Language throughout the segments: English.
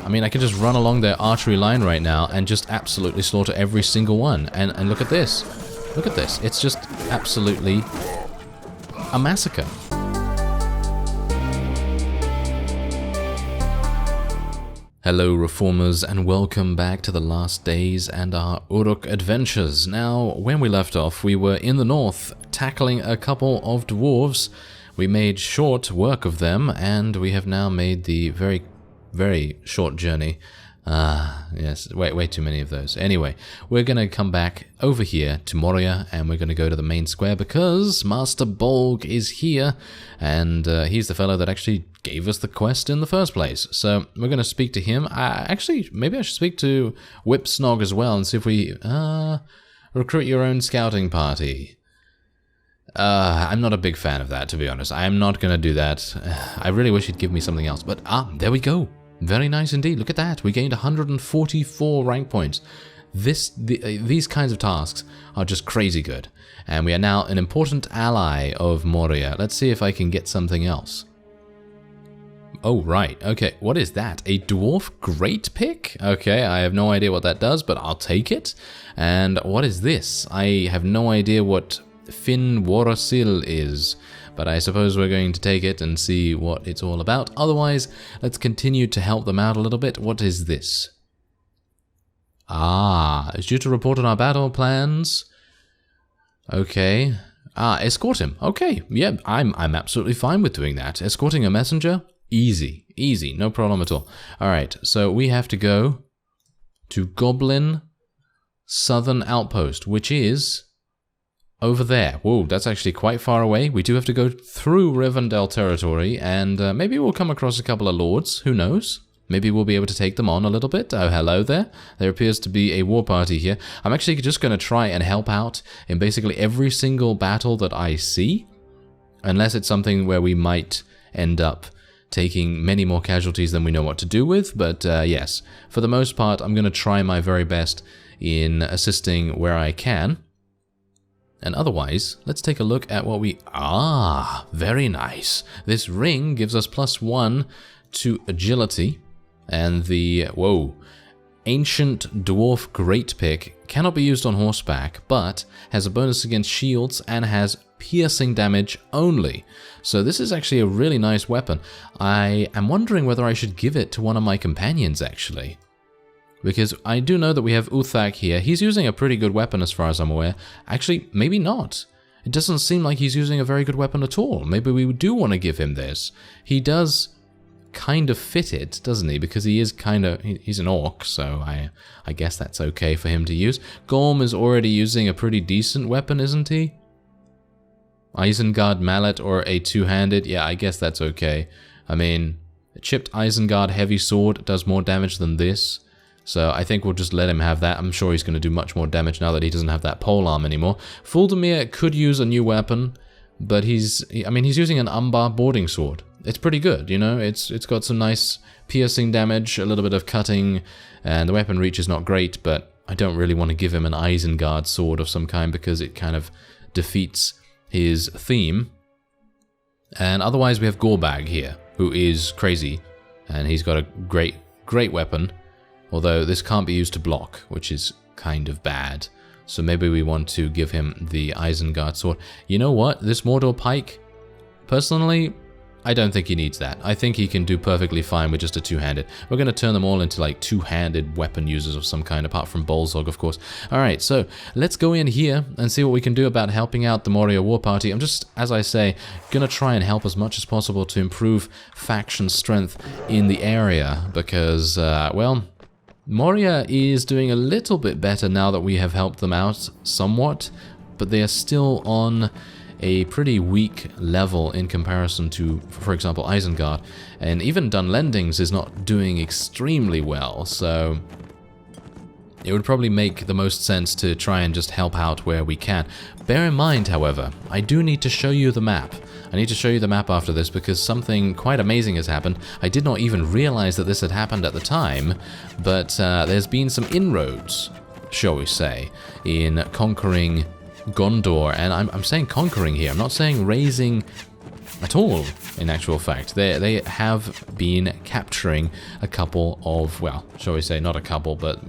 I mean, I could just run along their archery line right now and just absolutely slaughter every single one. And look at this. Look at this. It's just absolutely a massacre. Hello Reformers, and welcome back to the last days and our Uruk adventures. Now, when we left off, we were in the north, tackling a couple of dwarves. We made short work of them, and we have now made the very, very short journey. Yes, way too many of those. Anyway, we're going to come back over here to Moria, and we're going to go to the main square because Master Bolg is here, and he's the fellow that actually gave us the quest in the first place. So we're going to speak to him. Actually, maybe I should speak to Whipsnog as well and see if we recruit your own scouting party. I'm not a big fan of that, to be honest. I'm not going to do that. I really wish he'd give me something else, but there we go. Very nice indeed. Look at that. We gained 144 rank points. These kinds of tasks are just crazy good. And we are now an important ally of Moria. Let's see if I can get something else. Oh, right. Okay, what is that? A dwarf great pick? Okay, I have no idea what that does, but I'll take it. And what is this? I have no idea what Fin Warasil is. But I suppose we're going to take it and see what it's all about. Otherwise, let's continue to help them out a little bit. What is this? It's due to report on our battle plans. Okay. Escort him. Okay, yeah, I'm absolutely fine with doing that. Escorting a messenger? Easy, no problem at all. Alright, so we have to go to Goblin Southern Outpost, which is over there. Whoa, that's actually quite far away. We do have to go through Rivendell territory, and maybe we'll come across a couple of lords. Who knows? Maybe we'll be able to take them on a little bit. Oh, hello there. There appears to be a war party here. I'm actually just going to try and help out in basically every single battle that I see, unless it's something where we might end up taking many more casualties than we know what to do with. But yes, for the most part, I'm going to try my very best in assisting where I can. And otherwise, let's take a look at what we... very nice. This ring gives us +1 to agility. And the, Ancient Dwarf Great Pick cannot be used on horseback, but has a bonus against shields and has piercing damage only. So this is actually a really nice weapon. I am wondering whether I should give it to one of my companions, actually. Because I do know that we have Uthak here. He's using a pretty good weapon as far as I'm aware. Actually, maybe not. It doesn't seem like he's using a very good weapon at all. Maybe we do want to give him this. He does kind of fit it, doesn't he? Because he is he's an orc, so I guess that's okay for him to use. Gorm is already using a pretty decent weapon, isn't he? Isengard Mallet or a two-handed? Yeah, I guess that's okay. I mean, a chipped Isengard heavy sword does more damage than this. So I think we'll just let him have that. I'm sure he's going to do much more damage now that he doesn't have that polearm anymore. Fuldemir could use a new weapon, but he's using an Umbar boarding sword. It's pretty good, you know. It's got some nice piercing damage, a little bit of cutting, and the weapon reach is not great, but I don't really want to give him an Isengard sword of some kind because it kind of defeats his theme. And otherwise we have Gorbag here, who is crazy, and he's got a great weapon. Although this can't be used to block, which is kind of bad. So maybe we want to give him the Isengard sword. You know what? This Mordor pike, personally, I don't think he needs that. I think he can do perfectly fine with just a two-handed. We're going to turn them all into like two-handed weapon users of some kind, apart from Bolzog, of course. Alright, so let's go in here and see what we can do about helping out the Moria War Party. I'm just, as I say, going to try and help as much as possible to improve faction strength in the area. Because, well, Moria is doing a little bit better now that we have helped them out somewhat, but they are still on a pretty weak level in comparison to, for example, Isengard. And even Dunlendings is not doing extremely well, so it would probably make the most sense to try and just help out where we can. Bear in mind, however, I do need to show you the map. I need to show you the map after this because something quite amazing has happened. I did not even realize that this had happened at the time, but there's been some inroads, shall we say, in conquering Gondor. And I'm saying conquering here. I'm not saying raising at all, in actual fact. They have been capturing a couple of, well, shall we say not a couple, but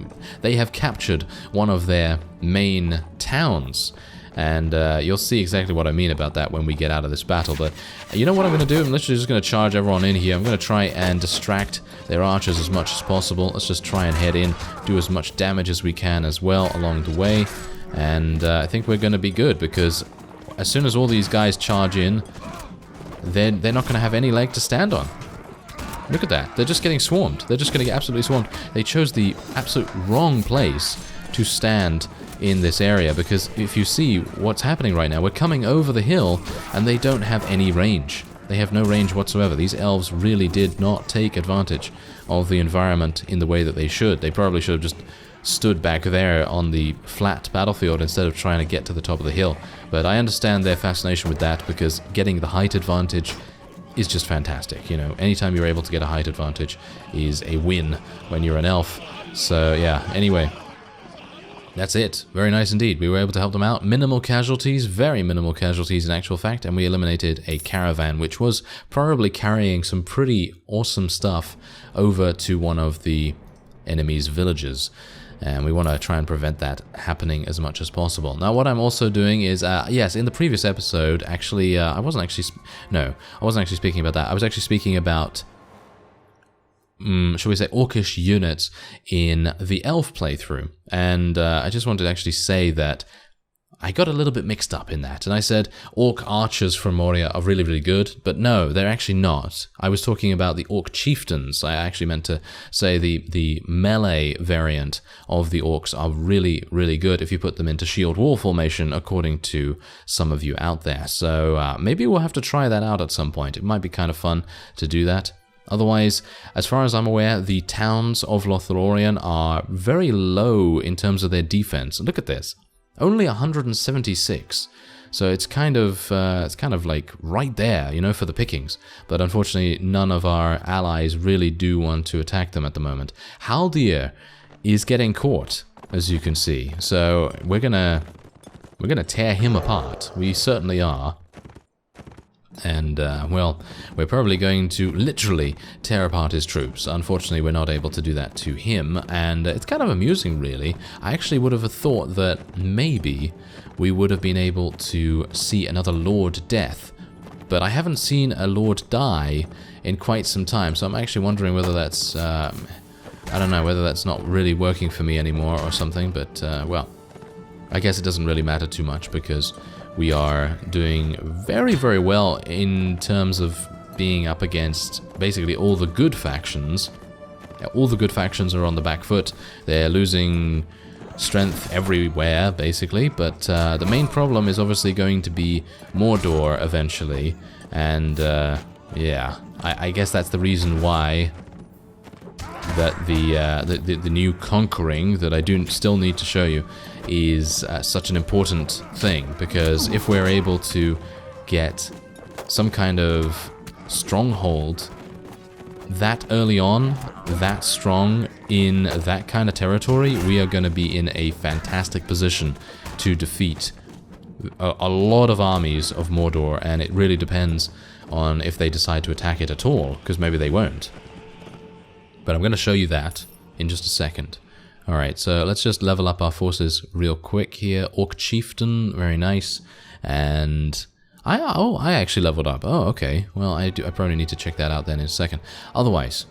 they have captured one of their main towns. And you'll see exactly what I mean about that when we get out of this battle. But you know what I'm going to do? I'm literally just going to charge everyone in here. I'm going to try and distract their archers as much as possible. Let's just try and head in, do as much damage as we can as well along the way. And I think we're going to be good, because as soon as all these guys charge in, they're not going to have any leg to stand on. Look at that. They're just getting swarmed. They're just going to get absolutely swarmed. They chose the absolute wrong place to stand in this area, because if you see what's happening right now, we're coming over the hill and they don't have any range. They have no range whatsoever. These elves really did not take advantage of the environment in the way that they should. They probably should have just stood back there on the flat battlefield instead of trying to get to the top of the hill. But I understand their fascination with that, because getting the height advantage is just fantastic. You know, anytime you're able to get a height advantage is a win when you're an elf. So yeah, anyway, that's it. Very nice indeed. We were able to help them out. Minimal casualties, very minimal casualties in actual fact, and we eliminated a caravan which was probably carrying some pretty awesome stuff over to one of the enemy's villages. And we want to try and prevent that happening as much as possible. Now, what I'm also doing is, yes, in the previous episode, actually, I wasn't actually speaking about that. I was actually speaking about, shall we say, orcish units in the elf playthrough. And I just wanted to actually say that I got a little bit mixed up in that, and I said orc archers from Moria are really, really good, but no, they're actually not. I was talking about the orc chieftains. I actually meant to say the melee variant of the orcs are really, really good if you put them into shield wall formation, according to some of you out there. So maybe we'll have to try that out at some point. It might be kind of fun to do that. Otherwise, as far as I'm aware, the towns of Lothlorien are very low in terms of their defense. Look at this. Only 176, so it's kind of like right there, you know, for the pickings. But unfortunately, none of our allies really do want to attack them at the moment. Haldir is getting caught, as you can see. So we're gonna tear him apart. We certainly are. And, well, we're probably going to literally tear apart his troops. Unfortunately, we're not able to do that to him, and it's kind of amusing, really. I actually would have thought that maybe we would have been able to see another Lord death, but I haven't seen a Lord die in quite some time, so I'm actually wondering whether that's, I don't know, whether that's not really working for me anymore or something, but, well, I guess it doesn't really matter too much, because we are doing very, very well in terms of being up against basically all the good factions. All the good factions are on the back foot. They're losing strength everywhere, basically. But the main problem is obviously going to be Mordor eventually. And, yeah, I guess that's the reason why that the new conquering that I do still need to show you is such an important thing, because if we're able to get some kind of stronghold that early on, that strong in that kind of territory, we are going to be in a fantastic position to defeat a lot of armies of Mordor, and it really depends on if they decide to attack it at all, because maybe they won't. But I'm going to show you that in just a second. Alright, so let's just level up our forces real quick here. Orc Chieftain, very nice. And I actually leveled up. Oh, okay. Well, I probably need to check that out then in a second. Otherwise,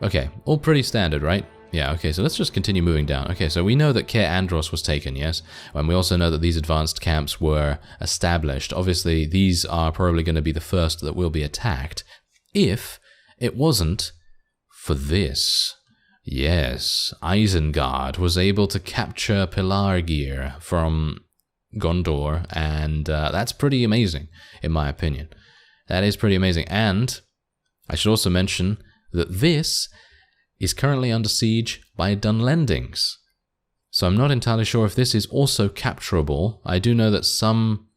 okay, all pretty standard, right? Yeah, okay, so let's just continue moving down. Okay, so we know that Caer Andros was taken, yes? And we also know that these advanced camps were established. Obviously, these are probably going to be the first that will be attacked, if it wasn't for this. Yes, Isengard was able to capture Pelargir from Gondor, and that's pretty amazing, in my opinion. That is pretty amazing. And I should also mention that this is currently under siege by Dunlendings. So I'm not entirely sure if this is also capturable. I do know that some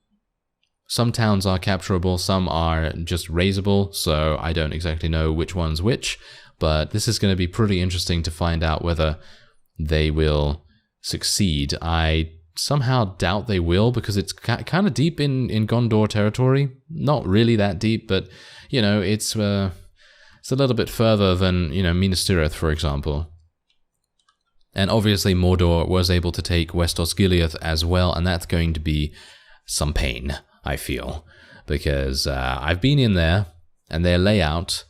towns are capturable, some are just razeable, so I don't exactly know which one's which. But this is going to be pretty interesting to find out whether they will succeed. I somehow doubt they will, because it's kind of deep in Gondor territory. Not really that deep, but, you know, it's a little bit further than, you know, Minas Tirith, for example. And obviously Mordor was able to take West Osgiliath as well, and that's going to be some pain, I feel. Because I've been in there, and their layout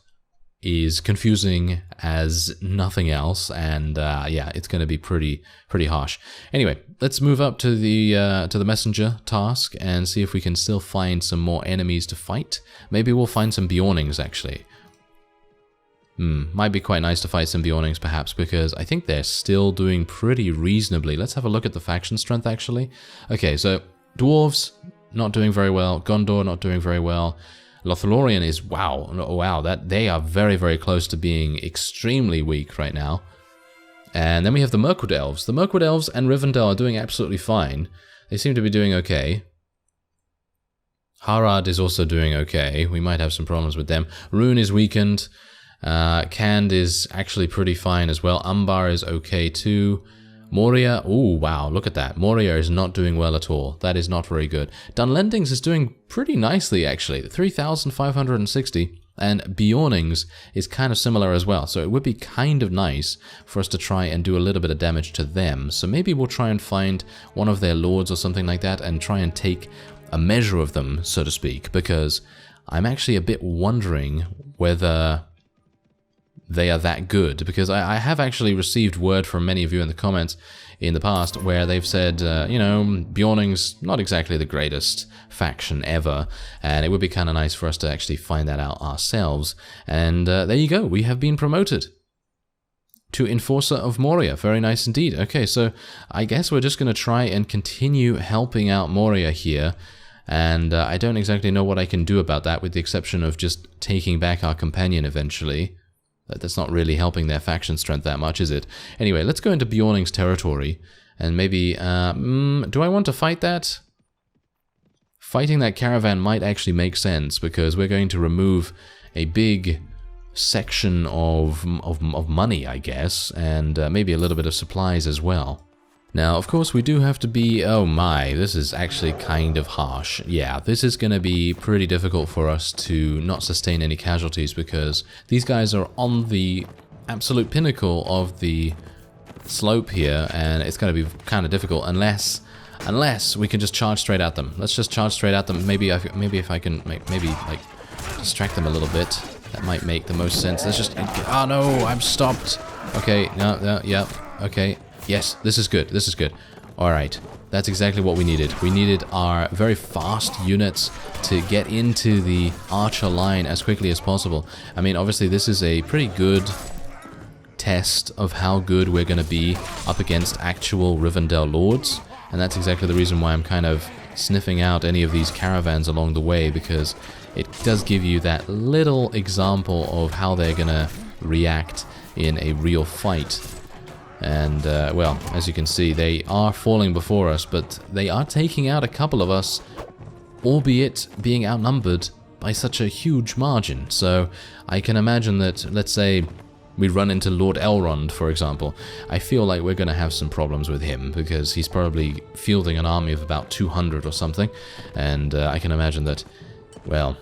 is confusing as nothing else, and yeah, it's going to be pretty harsh. Anyway, let's move up to the messenger task and see if we can still find some more enemies to fight. Maybe we'll find some Bjornings, actually. Might be quite nice to fight some Bjornings, perhaps, because I think they're still doing pretty reasonably. Let's have a look at the faction strength, actually. Okay, so dwarves, not doing very well. Gondor, not doing very well. Lothlorien is, wow, that they are very close to being extremely weak right now. And then we have the Mirkwood Elves. The Mirkwood Elves and Rivendell are doing absolutely fine. They seem to be doing okay. Harad is also doing okay. We might have some problems with them. Rune is weakened. Khand is actually pretty fine as well. Umbar is okay too. Moria, ooh, wow, look at that. Moria is not doing well at all. That is not very good. Dunlendings is doing pretty nicely, actually. 3,560. And Bjornings is kind of similar as well. So it would be kind of nice for us to try and do a little bit of damage to them. So maybe we'll try and find one of their lords or something like that and try and take a measure of them, so to speak. Because I'm actually a bit wondering whether they are that good, because I have actually received word from many of you in the comments in the past where they've said, you know, Bjorning's not exactly the greatest faction ever, and it would be kind of nice for us to actually find that out ourselves. And there you go, we have been promoted to Enforcer of Moria. Very nice indeed. Okay, so I guess we're just going to try and continue helping out Moria here. And I don't exactly know what I can do about that, with the exception of just taking back our companion eventually. That's not really helping their faction strength that much, is it? Anyway, let's go into Bjorning's territory. And maybe, do I want to fight that? Fighting that caravan might actually make sense, because we're going to remove a big section of money, I guess, and maybe a little bit of supplies as well. Now, of course, we do have to be... Oh my, this is actually kind of harsh. Yeah, this is going to be pretty difficult for us to not sustain any casualties, because these guys are on the absolute pinnacle of the slope here, and it's going to be kind of difficult unless we can just charge straight at them. Let's just charge straight at them. Maybe if I can like distract them a little bit, that might make the most sense. Let's just... Oh no, I'm stopped. Okay, no, yeah, okay. Yes, this is good, this is good. Alright, that's exactly what we needed. We needed our very fast units to get into the archer line as quickly as possible. I mean, obviously this is a pretty good test of how good we're going to be up against actual Rivendell lords. And that's exactly the reason why I'm kind of sniffing out any of these caravans along the way, because it does give you that little example of how they're going to react in a real fight. And, well, as you can see, they are falling before us, but they are taking out a couple of us, albeit being outnumbered by such a huge margin. So I can imagine that, let's say, we run into Lord Elrond, for example. I feel like we're going to have some problems with him, because he's probably fielding an army of about 200 or something. And I can imagine that, well,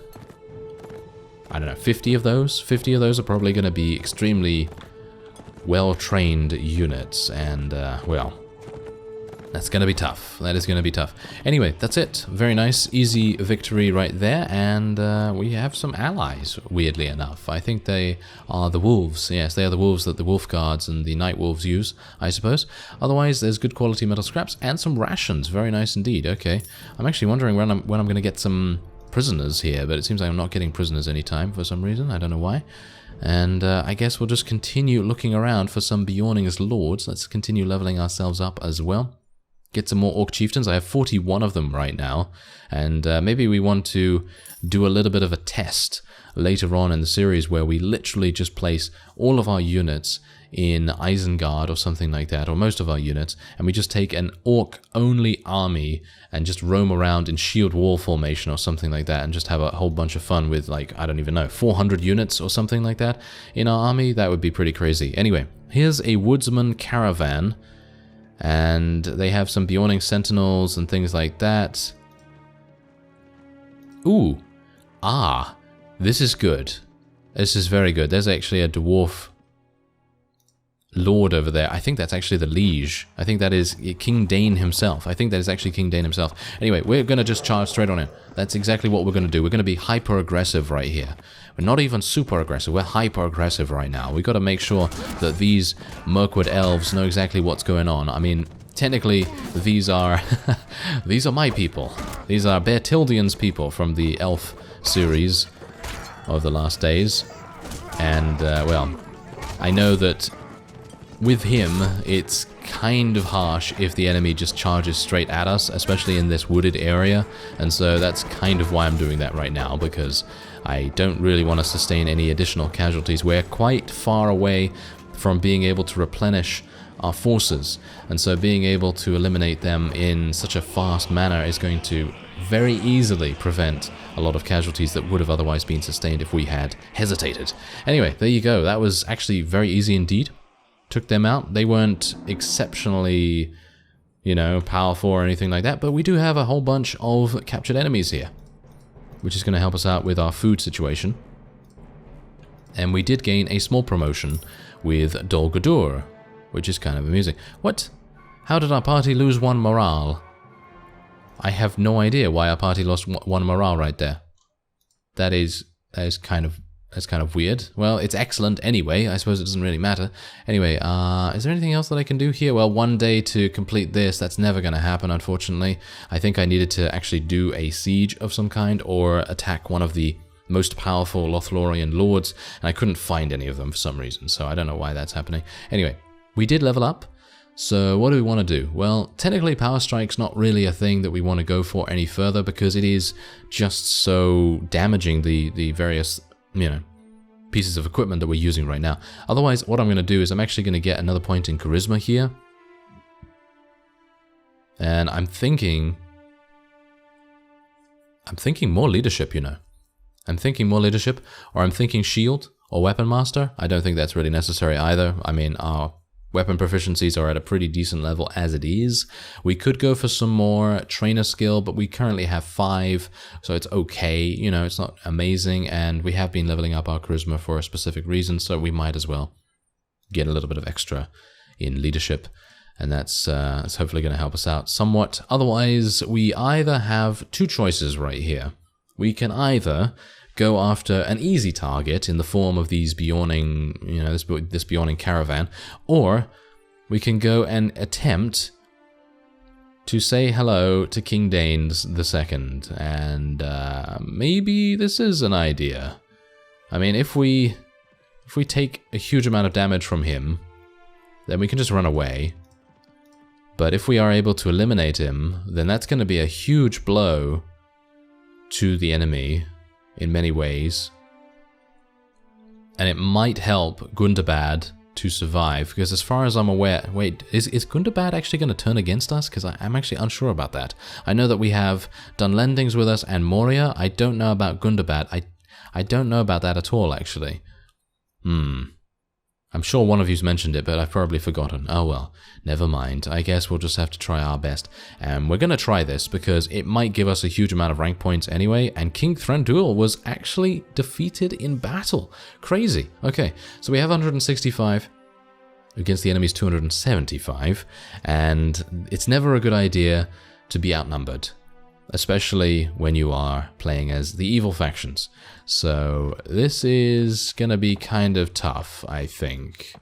I don't know, 50 of those? 50 of those are probably going to be extremely well-trained units, and, well, that's going to be tough. That is going to be tough. Anyway, that's it. Very nice, easy victory right there, and we have some allies, weirdly enough. I think they are the wolves. Yes, they are the wolves that the wolf guards and the night wolves use, I suppose. Otherwise, there's good quality metal scraps and some rations. Very nice indeed. Okay, I'm actually wondering when I'm going to get some prisoners here, but it seems like I'm not getting prisoners anytime for some reason. I don't know why. And I guess we'll just continue looking around for some Bjorning's lords. Let's continue leveling ourselves up as well. Get some more Orc Chieftains. I have 41 of them right now. And maybe we want to do a little bit of a test later on in the series where we literally just place all of our units in Isengard or something like that, or most of our units, and we just take an Orc-only army and just roam around in shield wall formation or something like that, and just have a whole bunch of fun with, like, I don't even know, 400 units or something like that in our army. That would be pretty crazy. Anyway, here's a woodsman caravan, And they have some Bjorning Sentinels and things like that. Ooh. Ah. This is good. This is very good. There's actually a dwarf lord over there. I think that's actually the liege. I think that is King Dane himself. I think that is actually King Dane himself. Anyway, we're going to just charge straight on in. That's exactly what we're going to do. We're going to be hyper-aggressive right here. We're not even super aggressive. We're hyper-aggressive right now. We've got to make sure that these Mirkwood elves know exactly what's going on. I mean, technically, these are these are my people. These are Bertildian's people from the elf series of the last days. And, well, I know that with him, it's kind of harsh if the enemy just charges straight at us, especially in this wooded area, and so that's kind of why I'm doing that right now, because I don't really want to sustain any additional casualties. We're quite far away from being able to replenish our forces, and so being able to eliminate them in such a fast manner is going to very easily prevent a lot of casualties that would have otherwise been sustained if we had hesitated. Anyway, there you go. That was actually very easy indeed. Took them out. They weren't exceptionally, you know, powerful or anything like that, but we do have a whole bunch of captured enemies here, which is going to help us out with our food situation. And we did gain a small promotion with Dol Guldur, which is kind of amusing. What? How did our party lose 1 morale? I have no idea why our party lost 1 morale right there. That is kind of weird. Well, it's excellent anyway. I suppose it doesn't really matter. Anyway, is there anything else that I can do here? Well, 1 day to complete this. That's never going to happen, unfortunately. I think I needed to actually do a siege of some kind or attack one of the most powerful Lothlorien lords, and I couldn't find any of them for some reason, so I don't know why that's happening. Anyway, we did level up. So what do we want to do? Well, technically Power Strike's not really a thing that we want to go for any further because it is just so damaging the various, you know, pieces of equipment that we're using right now. Otherwise, what I'm going to do is I'm actually going to get another point in Charisma here. And I'm thinking more leadership, you know. I'm thinking more leadership, or I'm thinking Shield or Weapon Master. I don't think that's really necessary either. I mean, our weapon proficiencies are at a pretty decent level as it is. We could go for some more trainer skill, but we currently have 5, so it's okay. You know, it's not amazing, and we have been leveling up our charisma for a specific reason, so we might as well get a little bit of extra in leadership, and that's hopefully going to help us out somewhat. Otherwise, we either have 2 choices right here. We can either go after an easy target in the form of these Bjorning, you know, this Bjorning caravan, or we can go and attempt to say hello to King Danes II, and maybe this is an idea. I mean, if we take a huge amount of damage from him, then we can just run away. But if we are able to eliminate him, then that's going to be a huge blow to the enemy in many ways, and it might help Gundabad to survive, because as far as I'm aware, wait, is Gundabad actually going to turn against us? Because I'm actually unsure about that. I know that we have Dunlendings with us and Moria. I don't know about Gundabad. I don't know about that at all, actually. I'm sure one of you's mentioned it, but I've probably forgotten. Oh well, never mind. I guess we'll just have to try our best. And we're going to try this because it might give us a huge amount of rank points anyway, and King Thranduil was actually defeated in battle. Crazy. Okay, so we have 165 against the enemy's 275, and it's never a good idea to be outnumbered, especially when you are playing as the evil factions. So this is going to be kind of tough, I think.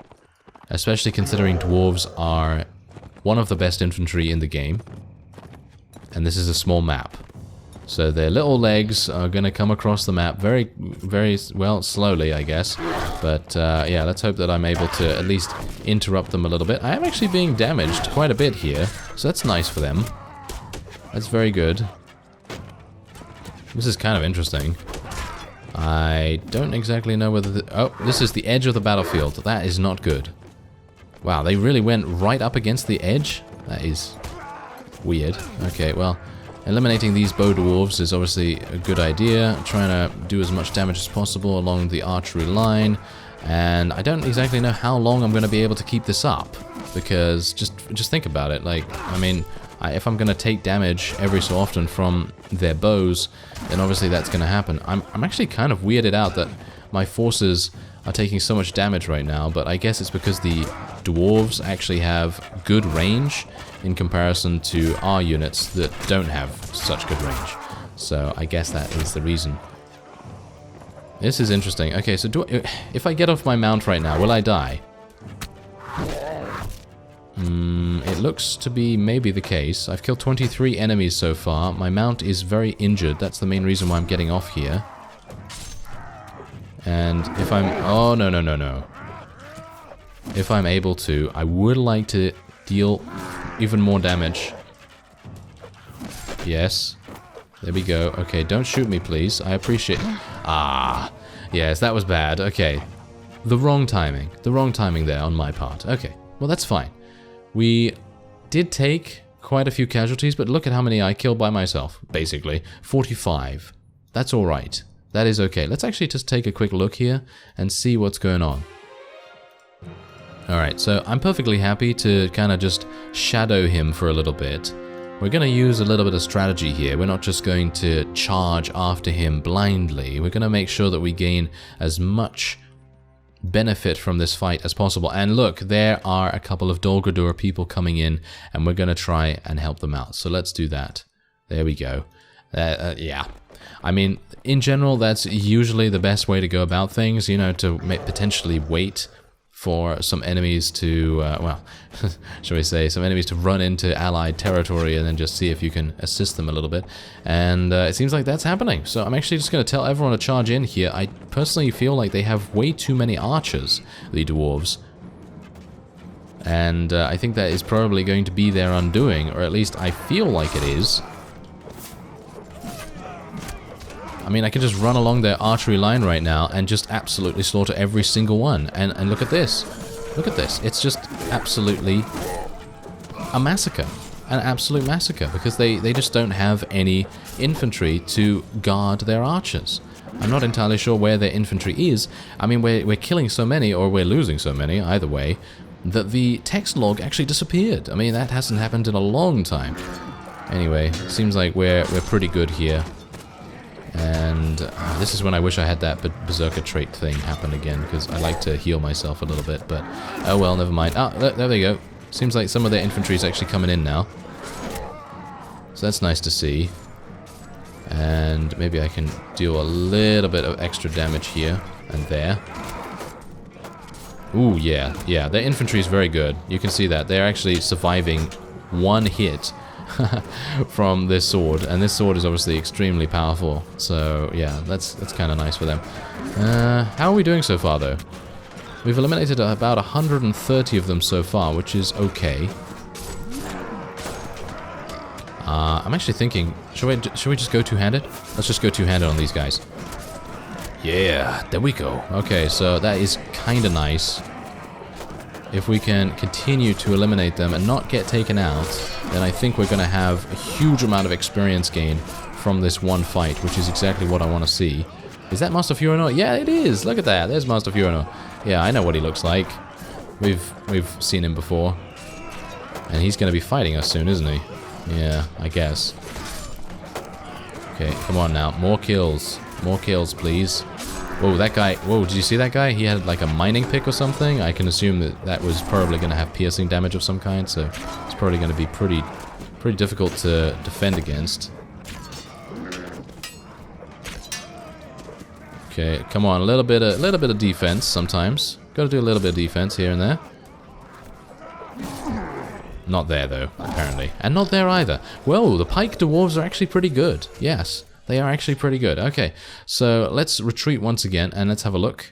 Especially considering dwarves are one of the best infantry in the game. And this is a small map. So their little legs are going to come across the map very, very, well, slowly, I guess. But yeah, let's hope that I'm able to at least interrupt them a little bit. I am actually being damaged quite a bit here, so that's nice for them. That's very good. This is kind of interesting. I don't exactly know whether... Oh, this is the edge of the battlefield. That is not good. Wow, they really went right up against the edge? That is weird. Okay, well, eliminating these bow dwarves is obviously a good idea. Trying to do as much damage as possible along the archery line. And I don't exactly know how long I'm going to be able to keep this up. because just think about it. Like, I mean, if I'm going to take damage every so often from their bows, then obviously that's going to happen. I'm actually kind of weirded out that my forces are taking so much damage right now, but I guess it's because the dwarves actually have good range in comparison to our units that don't have such good range. So I guess that is the reason. This is interesting. Okay, so if I get off my mount right now, will I die? It looks to be maybe the case. I've killed 23 enemies so far. My mount is very injured. That's the main reason why I'm getting off here. And if I'm... Oh, no, no, no, no. If I'm able to, I would like to deal even more damage. Yes. There we go. Okay, don't shoot me, please. I appreciate... Ah, yes, that was bad. Okay. The wrong timing. The wrong timing there on my part. Okay, well, that's fine. We did take quite a few casualties, but look at how many I killed by myself, basically. 45. That's all right. That is okay. Let's actually just take a quick look here and see what's going on. Alright, so I'm perfectly happy to kind of just shadow him for a little bit. We're going to use a little bit of strategy here. We're not just going to charge after him blindly. We're going to make sure that we gain as much benefit from this fight as possible. And look, there are a couple of Dol Guldur people coming in, and we're going to try and help them out. So let's do that. There we go. Yeah. I mean, in general, that's usually the best way to go about things, you know, to potentially wait for some enemies to, well, shall we say, some enemies to run into allied territory and then just see if you can assist them a little bit. And it seems like that's happening. So I'm actually just going to tell everyone to charge in here. I personally feel like they have way too many archers, the dwarves. And I think that is probably going to be their undoing, or at least I feel like it is. I mean, I can just run along their archery line right now and just absolutely slaughter every single one. And look at this. Look at this. It's just absolutely a massacre. An absolute massacre. Because they just don't have any infantry to guard their archers. I'm not entirely sure where their infantry is. I mean, we're killing so many, or we're losing so many, either way, that the text log actually disappeared. I mean, that hasn't happened in a long time. Anyway, seems like we're pretty good here. And this is when I wish I had that berserker trait thing happen again, because I like to heal myself a little bit, but oh well, never mind. Ah, there we go. Seems like some of their infantry is actually coming in now. So that's nice to see. And maybe I can deal a little bit of extra damage here and there. Ooh, yeah, their infantry is very good. You can see that. They're actually surviving one hit from this sword, and this sword is obviously extremely powerful, so yeah, that's kind of nice for them. How are we doing so far, though? We've eliminated about 130 of them so far, which is okay. I'm actually thinking, should we just go two-handed? Let's just go two-handed on these guys. Yeah, there we go. Okay, so that is kind of nice. If we can continue to eliminate them and not get taken out, then I think we're going to have a huge amount of experience gain from this one fight, which is exactly what I want to see. Is that Master Furino? Yeah, it is! Look at that! There's Master Furino. Yeah, I know what he looks like. We've seen him before. And he's going to be fighting us soon, isn't he? Yeah, I guess. Okay, come on now. More kills. More kills, please. Whoa, that guy... Whoa, did you see that guy? He had like a mining pick or something. I can assume that was probably going to have piercing damage of some kind, so it's probably going to be pretty difficult to defend against. Okay, come on, a little bit of defense sometimes. Got to do a little bit of defense here and there. Not there though, apparently, and not there either. Whoa, the pike dwarves are actually pretty good. Yes. They are actually pretty good. Okay, so let's retreat once again and let's have a look.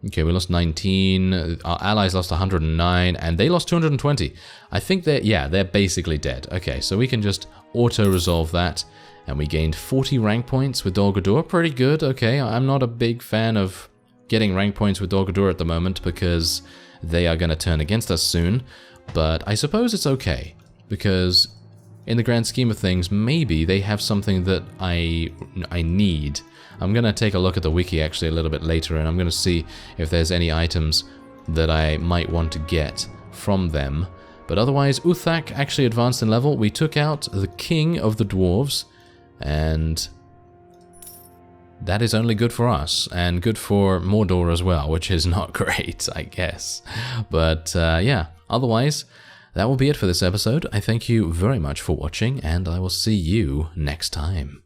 Okay, we lost 19. Our allies lost 109 and they lost 220. I think they're basically dead. Okay, so we can just auto-resolve that. And we gained 40 rank points with Dol Guldur. Pretty good. Okay, I'm not a big fan of getting rank points with Dol Guldur at the moment because they are going to turn against us soon. But I suppose it's okay because in the grand scheme of things, maybe they have something that I need. I'm going to take a look at the wiki actually a little bit later, and I'm going to see if there's any items that I might want to get from them. But otherwise, Uthak actually advanced in level. We took out the king of the dwarves, and that is only good for us, and good for Mordor as well, which is not great, I guess. But yeah, otherwise, that will be it for this episode. I thank you very much for watching, and I will see you next time.